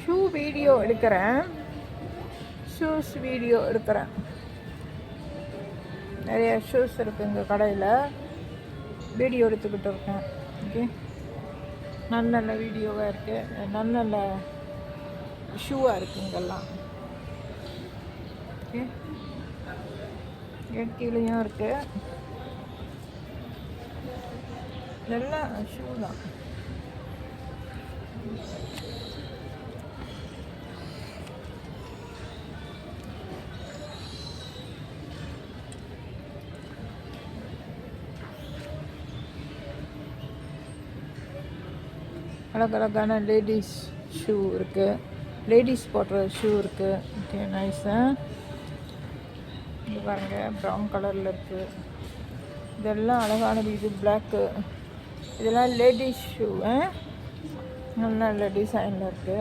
Shoe video எடுக்கிறேன், shoes video எடுக்கிறேன். நிறைய ஷூஸ் இருக்குது எங்கள் கடையில், வீடியோ எடுத்துக்கிட்டு இருக்கேன். ஓகே, நல்ல நல்ல வீடியோவாக இருக்குது, நல்ல நல்ல ஷூவாக இருக்குது இங்கெல்லாம். ஓகே, கீழேயும் இருக்குது, நல்லா ஷூ தான். அழகழகான லேடிஸ் ஷூ இருக்குது, லேடிஸ் போடுற ஷூ இருக்குது. ஓகே, நைஸாக இது பாருங்கள், ப்ரௌன் கலரில் இருக்குது. இதெல்லாம் அழகானது. இது பிளாக்கு, இதெல்லாம் லேடிஸ் ஷூ, நல்ல நல்ல டிசைனில் இருக்குது.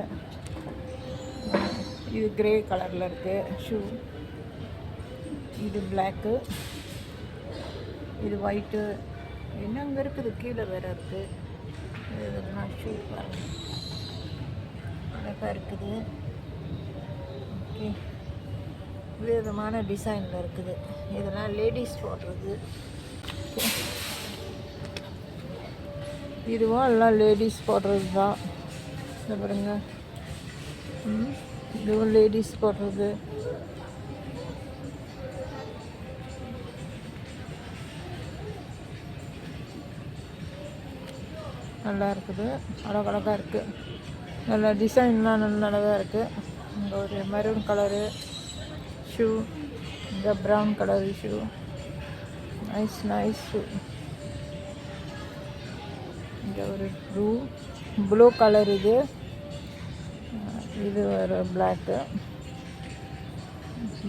இது கிரே கலரில் இருக்குது ஷூ. இது பிளாக்கு, இது ஒயிட்டு, என்ன அங்கே இருக்குது, கீழே வேறு இருக்குது. இதெல்லாம் ஷூ பாருங்கள், அழகாக இருக்குது. ஓகே, விதமான டிசைனில் இருக்குது. இதெல்லாம் லேடிஸ் போடுறது. இதுவும் எல்லாம் லேடிஸ் போடுறது தான். இந்த பாருங்க, இதுவும் லேடிஸ் போடுறது. நல்லா இருக்குது, அழகழகாக இருக்குது. நல்ல டிசைன்லாம் நல்ல அழகாக இருக்குது. இங்கே ஒரு மெரூன் கலரு ஷூ, இந்த brown colour shoe, nice nice shoe. இங்கே ஒரு ப்ளூ கலர், இது ஒரு black,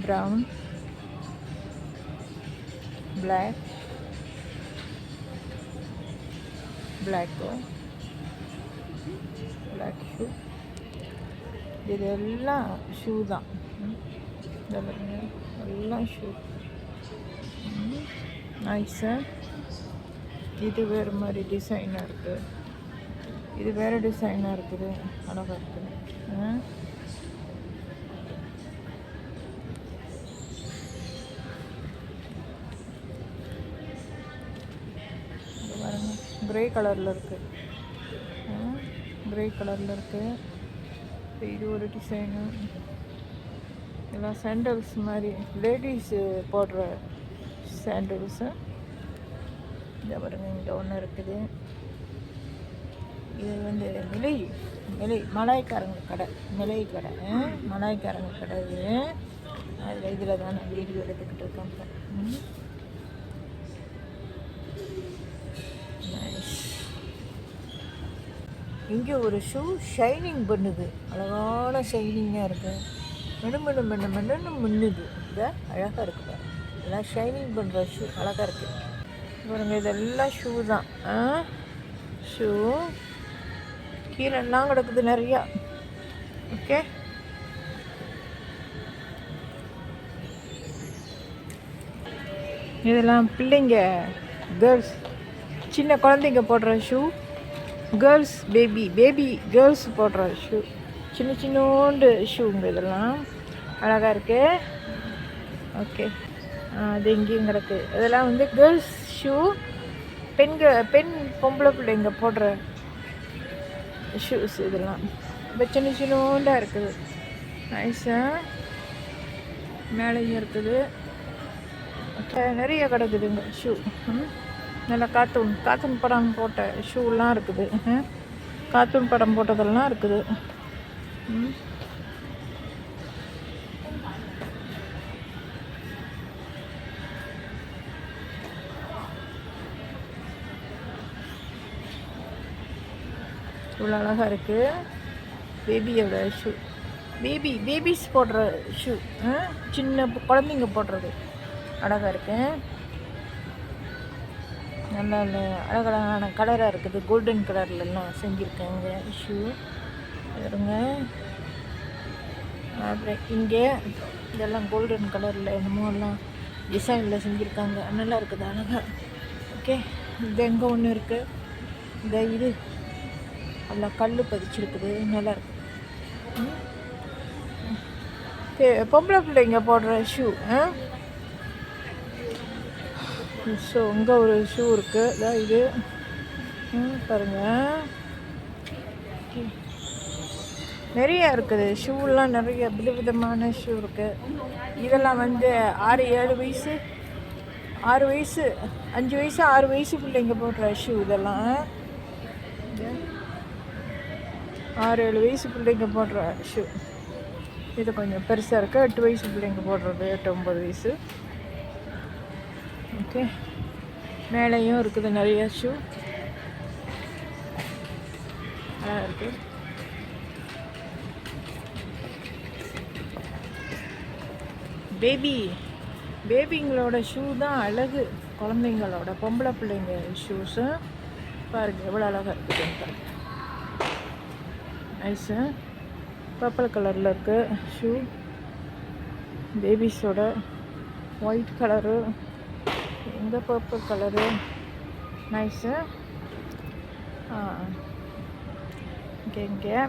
brown, black, black, black shoe. இதெல்லாம் ஷூ தான், எல்லாம் ஷூ. நைஸாக. இது வேறு மாதிரி டிசைனாக இருக்குது, இது வேறு டிசைனாக இருக்குது, அழகாக இருக்குது. கிரே கலரில் இருக்குது, கிரே கலரில் இருக்குது. இது ஒரு டிசைனு. எல்லாம் சாண்டல்ஸ் மாதிரி, லேடிஸு போடுற சாண்டல்ஸு. இந்த பாருங்க, இங்கே ஒன்று இருக்குது. இது வந்து மலாய்க்காரங்க கடை, மலாய்க்காரங்க கடை. இது அதில் இதில் தான் நான் வீடியோ எடுத்துக்கிட்டு இருக்கேன். இங்கே ஒரு ஷூ ஷைனிங் பண்ணுது, அழகான ஷைனிங்காக இருக்குது. மென்னு மின்னுது. இதை அழகாக இருக்குது, இதெல்லாம் ஷைனிங் பண்ணுற ஷூ, அழகாக இருக்குது. பாருங்க, இதெல்லாம் ஷூ தான். ஷூ கீழெல்லாம் கிடக்குது நிறையா. ஓகே, இதெல்லாம் பிள்ளைங்க, கேர்ள்ஸ், சின்ன குழந்தைங்க போடுற ஷூ. கேர்ள்ஸ், பேபி கேர்ள்ஸ் போடுற ஷூ, சின்னோண்டு ஷூங்க. இதெல்லாம் அழகாக இருக்கு. ஓகே, அது எங்கேயும் கிடக்கு. இதெல்லாம் வந்து கேர்ள்ஸ் ஷூ, பெண் பொம்பளை பிள்ளைங்க போடுற ஷூஸ். இதெல்லாம் இப்போ சின்னோண்டாக இருக்குது, நைஸாக. மேலேயும் இருக்குது, நிறைய கிடக்குதுங்க ஷூ. நல்லா கார்ட்டூன் படம் போட்ட ஷூலாம் இருக்குது, கார்ட்டூன் படம் போட்டதெல்லாம் இருக்குது. இவ்வளோ அழகாக இருக்குது. பேபியோட ஷூ, பேபிஸ் போடுற ஷூ, சின்ன குழந்தைங்க போடுறது, அழகாக இருக்கு. நல்லா அழகழகான கலராக இருக்குது, கோல்டன் கலர்லலாம் செஞ்சுருக்காங்க ஷூ. இருங்க, அப்புறம் இங்கே இதெல்லாம் கோல்டன் கலரில் என்னமோலாம் டிசைனில் செஞ்சுருக்காங்க, நல்லா இருக்குது அழகாக. ஓகே, இது எங்கே ஒன்று இருக்குது, இந்த இது எல்லாம் கல் பதிச்சிருக்குது, நல்லாயிருக்கு. பொம்பளை பிள்ளைங்க போடுற ஷூ. ஸோ இங்கே ஒரு ஷூ இருக்குது, இதான் இது பாருங்கள். நிறைய இருக்குது ஷூலாம், நிறைய விதவிதமான ஷூ இருக்குது. இதெல்லாம் வந்து 6-7 வயசு 6 வயசு 5 வயசு 6 வயசு பிள்ளைங்க போடுற ஷூ. இதெல்லாம் 6-7 வயசு பிள்ளைங்க போடுற ஷூ. இது கொஞ்சம் பெருசாக இருக்குது, 8 வயசு பிள்ளைங்க போடுறது, 8-9 வயசு. ஓகே, மேலேயும் இருக்குது நிறைய ஷூ, அழகாக இருக்குது. பேபிங்களோட ஷூ தான் அழகு, குழந்தைங்களோட பொம்பளை பிள்ளைங்க ஷூஸு பாருங்கள் எவ்வளோ அழகாக இருக்குதுன்னு பாருங்கள். நைஸு, பர்பிள் கலரில் இருக்குது ஷூ, பேபிஸோட. ஒயிட் கலரு, இந்த பர்பிள் கலரு, நைஸு. இங்கே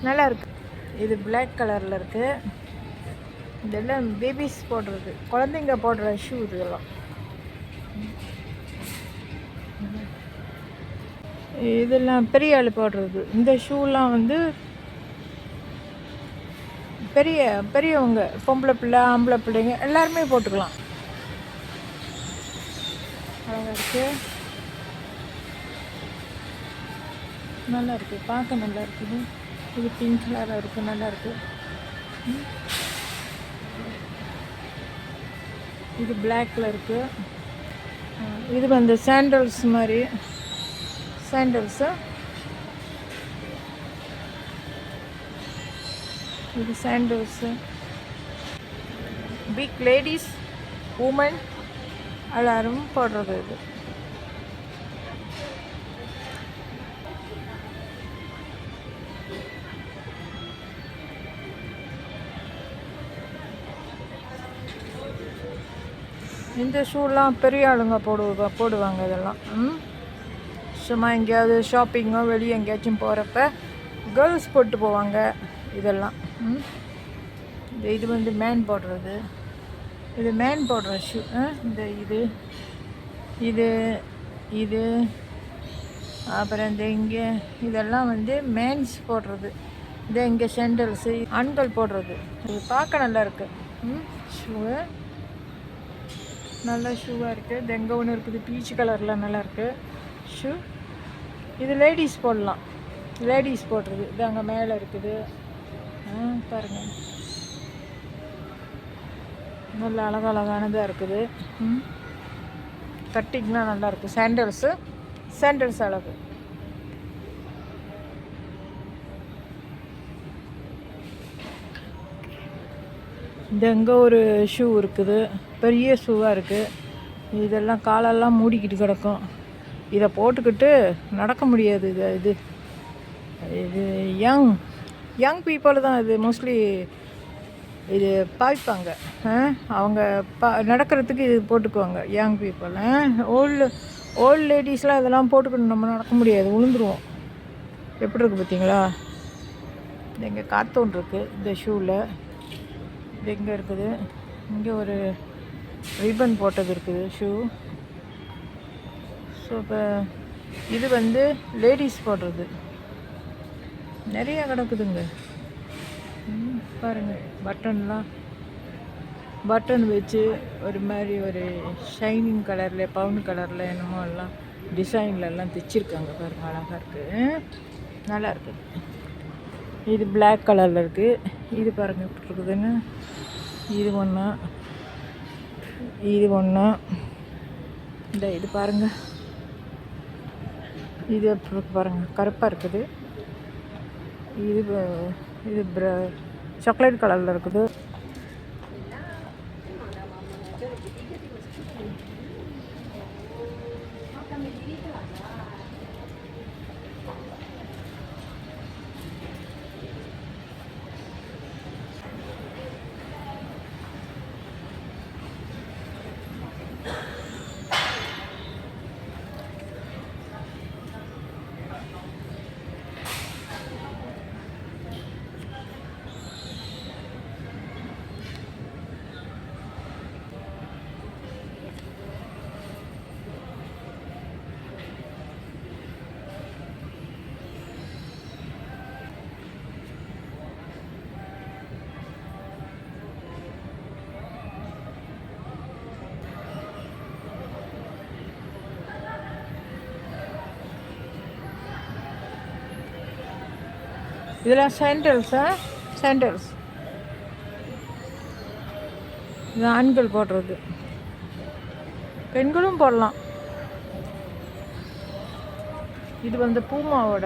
நல்லா இருக்குது. இது பிளாக் கலரில் இருக்குது. இதெல்லாம் பேபிஸ் போடுறது, குழந்தைங்க போடுற ஷூ இதெல்லாம். இதெல்லாம் பெரிய ஆள் போடுறது. இந்த ஷூலாம் வந்து பெரியவங்க, பொம்பளை பிள்ளை ஆம்பளை பிள்ளைங்க எல்லாருமே போட்டுக்கலாம். அழகாக இருக்குது, நல்லா இருக்குது, பார்க்க நல்லா இருக்குது. இது பிங்க் கலராக இருக்குது, நல்லா இருக்குது. இது பிளாக்கில் இருக்குது. இது வந்து சாண்டல்ஸ் மாதிரி சாண்டல்ஸு. இது சாண்டல்ஸு. பிக் லேடிஸ், உமன் எல்லாரும் போடுறது இது. இந்த ஷூலாம் பெரிய ஆளுங்க போடுவாங்க இதெல்லாம். சும்மா எங்கேயாவது ஷாப்பிங்கோ வெளியே எங்கேயாச்சும் போகிறப்ப கேர்ள்ஸ் போட்டு போவாங்க இதெல்லாம். இது வந்து மேன் போடுறது, இது மேன் போடுற ஷூ. இந்த இது இது அப்புறம் இந்த இங்கே இதெல்லாம் வந்து மேன்ஸ் போடுறது. இந்த இங்கே சாண்டல்ஸு ஆண்கள் போடுறது. இது பார்க்க நல்லா இருக்குது ஷூவு, நல்ல ஷூவாக இருக்குது. இது எங்கே ஒன்று இருக்குது பீச் கலரில், நல்லாயிருக்கு ஷூ. இது லேடிஸ் போடலாம், லேடிஸ் போடுறது. இது அங்கே மேலே இருக்குது பாருங்கள், நல்ல அழகானதாக இருக்குது. கட்டிங்லாம் நல்லாயிருக்கு. சாண்டல்ஸ் அழகு. இந்த எங்கே ஒரு ஷூ இருக்குது, பெரிய ஷூவாக இருக்குது. இதெல்லாம் காலெல்லாம் மூடிக்கிட்டு கிடக்கும், இதை போட்டுக்கிட்டு நடக்க முடியாது. இது யங் பீப்புள் தான் இது மோஸ்ட்லி இது பாய்ப்பாங்க. அவங்க நடக்கிறதுக்கு இது போட்டுக்குவாங்க யங் பீப்புள். ஓல்டு லேடிஸ்லாம் இதெல்லாம் போட்டுக்கணும், நம்ம நடக்க முடியாது, விழுந்துருவோம். எப்படி இருக்குது பார்த்தீங்களா? இது எங்கே கார்ட்டூன் இருக்குது இந்த ஷூவில். இது எங்கே இருக்குது, இங்கே ஒரு ரிப்பன் போட்டது இருக்குது ஷூ. ஸோ இப்போ இது வந்து லேடிஸ் போடுறது, நிறையா கிடக்குதுங்க பாருங்கள். பட்டன் வச்சு ஒரு மாதிரி ஒரு ஷைனிங் கலரில், பவுன் கலரில் என்னமோ எல்லாம் டிசைன்லலாம் தைச்சிருக்காங்க பாருங்கள், அழகாக இருக்குது, நல்லா இருக்குது. இது பிளாக் கலரில் இருக்குது. இது பாருங்கள் எப்படி இருக்குதுன்னு. இது ஒன்று இந்த இது பாருங்கள், இது எப்படி இருக்கு பாருங்கள், கருப்பாக இருக்குது. இது சாக்லேட் கலரில் இருக்குது. இதெல்லாம் சாண்டல்ஸா? சாண்டல்ஸ். இது ஆண்கள் போடுறது, பெண்களும் போடலாம். இது வந்து பூமாவோட